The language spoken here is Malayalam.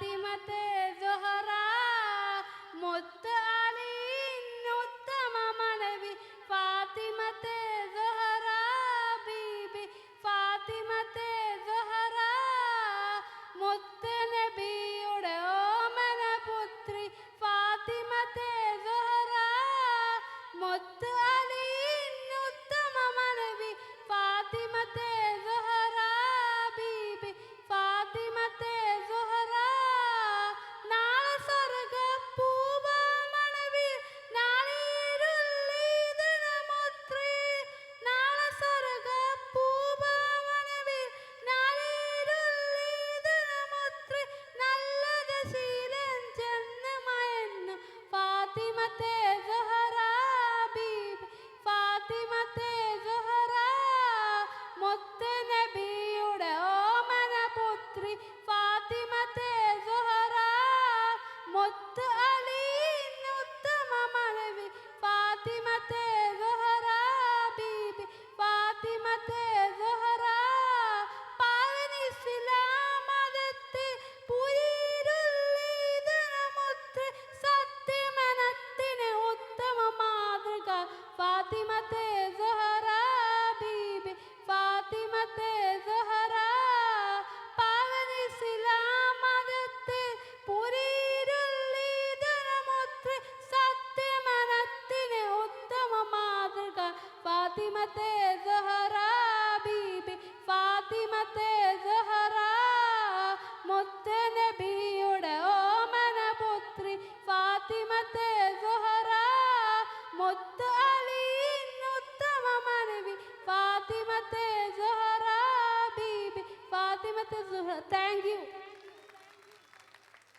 ഫാത്തിമത്തെ സുഹറ മുത്ത് അലിന്നുത്തമ മനവി ഫാത്തിമത്തെ സുഹറ ബീബി ഫാത്തിമത്തെ സുഹറ മുത്ത് നബിയുടെ ഓമന പുത്രി ഫാത്തിമത്തെ സുഹറ മുത്ത് അലിന്നുത്തമ മനവി ഫാത്തിമത്തെ സുഹറ ബീബി ഫാത്തിമത്തെ സുഹറ നാളെ സ്വർഗ പൂവാമണവി നാളീരുള്ളിതനമുത്രി നാളെ സ്വർഗ പൂവാമണവി നാളീരുള്ളിതനമുത്രി നല്ല ശീലം ചെന്ന് മയന്നു ഫാത്തിമത്തെ